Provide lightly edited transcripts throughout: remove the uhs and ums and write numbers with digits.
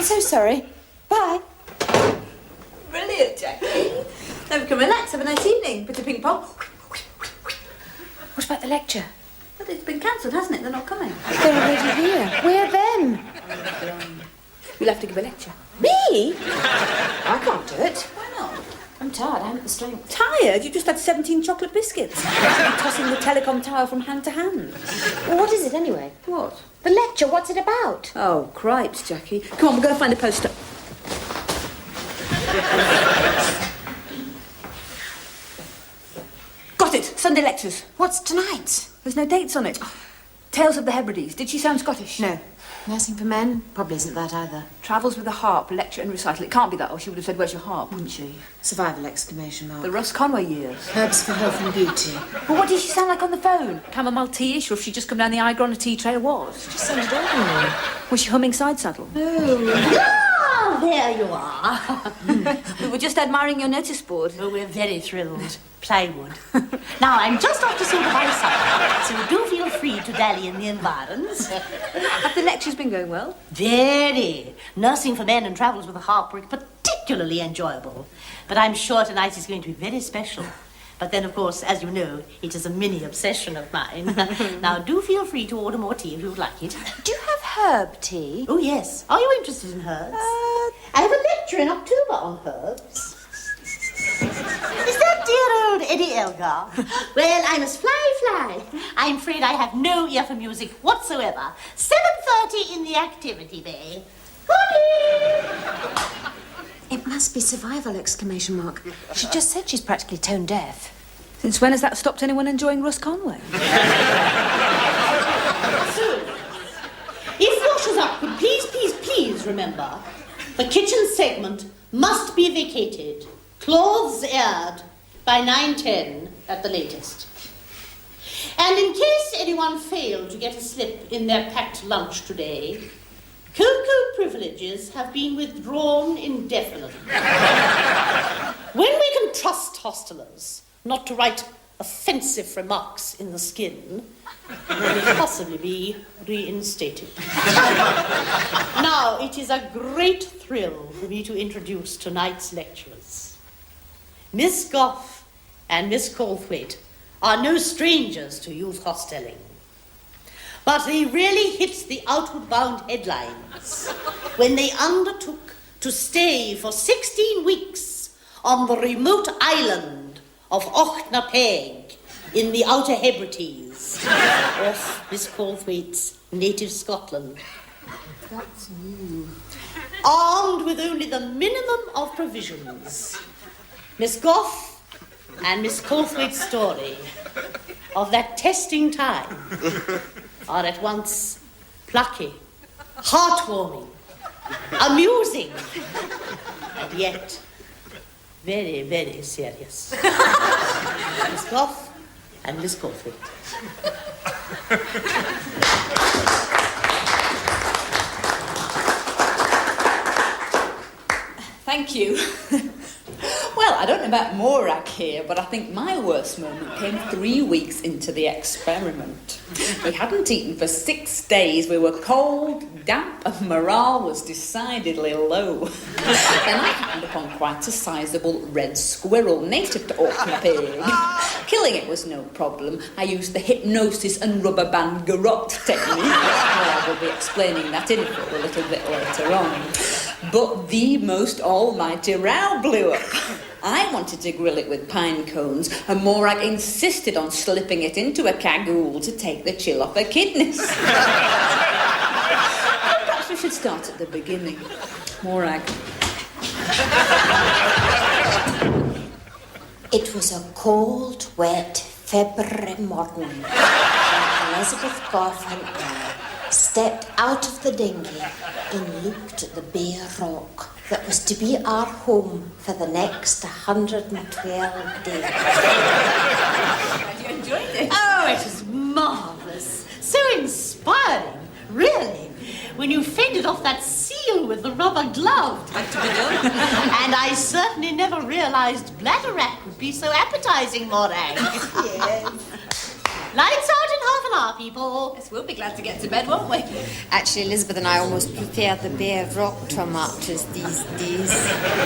so sorry. Bye. Brilliant, Jackie. Now we can relax, have a nice evening. Bit of ping pong. What about the lecture? But it's been cancelled, hasn't it? They're not coming. They're already here. Where then? You'll have to give a lecture. Me? I can't do it. Why not? I'm tired. I haven't the strength. Tired? You just had 17 chocolate biscuits. Tossing the telecom tower from hand to hand. Well, what is it anyway? What? The lecture. What's it about? Oh, cripes, Jackie. Come on, we'll go find a poster. Got it! Sunday lectures. What's tonight? There's no dates on it. Tales of the Hebrides. Did she sound Scottish? No. Nursing for men? Probably isn't that either. Travels with a harp, lecture and recital. It can't be that, or she would have said, where's your harp, wouldn't she? Survival exclamation mark. The Russ Conway years. Herbs for health and beauty. But what did she sound like on the phone? Chamomile tea-ish, or if she just come down the Igor on a tea tray, or what? Just sounded ordinary. Was she humming side saddle? Ah, there you are. We were just admiring your notice board. Oh, we're very thrilled. Plywood. Now, I'm just off to see the bicycle, so do feel free to dally in the environs. Have the lectures been going well? Very. Nursing for men and travels with a harp were particularly enjoyable. But I'm sure tonight is going to be very special. But then, of course, as you know, it is a mini obsession of mine. Now, do feel free to order more tea if you would like it. Do you have herb tea? Oh, yes. Are you interested in herbs? I have a lecture in October on herbs. Is that dear old Eddie Elgar? Well, I must fly. I'm afraid I have no ear for music whatsoever. 7:30 in the activity bay. It must be survival exclamation mark. She just said she's practically tone deaf. Since when has that stopped anyone enjoying Russ Conway? So, if washers up could please remember, the kitchen segment must be vacated, clothes aired by 9:10 at the latest. And in case anyone failed to get a slip in their packed lunch today, cocoa privileges have been withdrawn indefinitely. When we can trust hostelers not to write offensive remarks in the skin, they may possibly be reinstated. Now, it is a great thrill for me to introduce tonight's lecturers. Miss Goff and Miss Calthwaite are no strangers to youth hosteling. But they really hit the outward bound headlines when they undertook to stay for 16 weeks on the remote island of Ochnapeg in the Outer Hebrides, off Miss Calthwaite's native Scotland. That's new. Armed with only the minimum of provisions, Miss Goff and Miss Calthwaite's story of that testing time are at once plucky, heartwarming, amusing, and yet very, very serious. Miss Goff and Miss Calthwaite. Thank you. Well, I don't know about Morag here, but I think my worst moment came 3 weeks into the experiment. We hadn't eaten for 6 days. We were cold, damp, and morale was decidedly low. Then I happened upon quite a sizable red squirrel native to Aucknappig. Killing it was no problem. I used the hypnosis and rubber band garrote technique. Well, I will be explaining that in full a little bit later on. But the most almighty row blew up. I wanted to grill it with pine cones, and Morag insisted on slipping it into a cagoule to take the chill off her kidneys. Perhaps we should start at the beginning. Morag. It was a cold, wet February morning when Elizabeth Goff and I stepped out of the dinghy and looked at the bare rock that was to be our home for the next 112 days. You enjoyed it? Oh, it was marvellous. So inspiring, really. When you fended off that seal with the rubber glove. Had to be done. And I certainly never realised bladder wrack would be so appetising, Morag. Yes. Lights out in half an drama, people. Yes, we'll be glad to get to bed, won't we? Actually, Elizabeth and I almost prefer the Bear Rock tomatoes these days.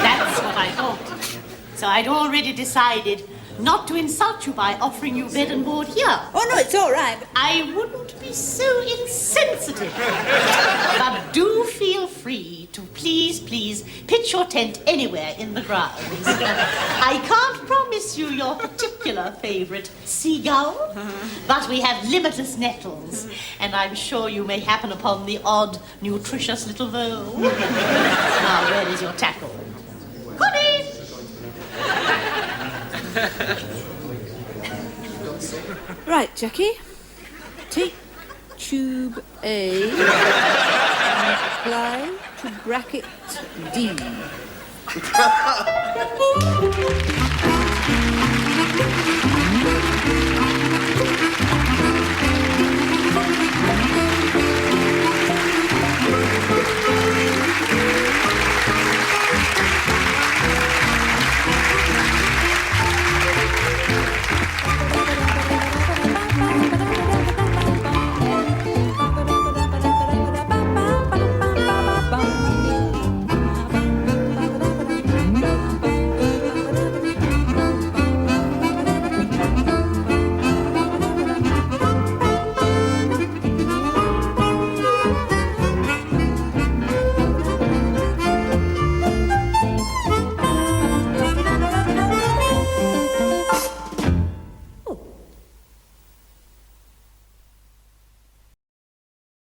That's what I thought. So I'd already decided not to insult you by offering you bed and board here. Oh, no, it's all right. I wouldn't be so insensitive. But do feel free to please pitch your tent anywhere in the grounds. I can't promise you your particular favourite seagull, but we have limitless nettles, and I'm sure you may happen upon the odd, nutritious little vole. Now, where is your tackle? Goodie! Right, Jackie. Take tube A and apply to bracket D.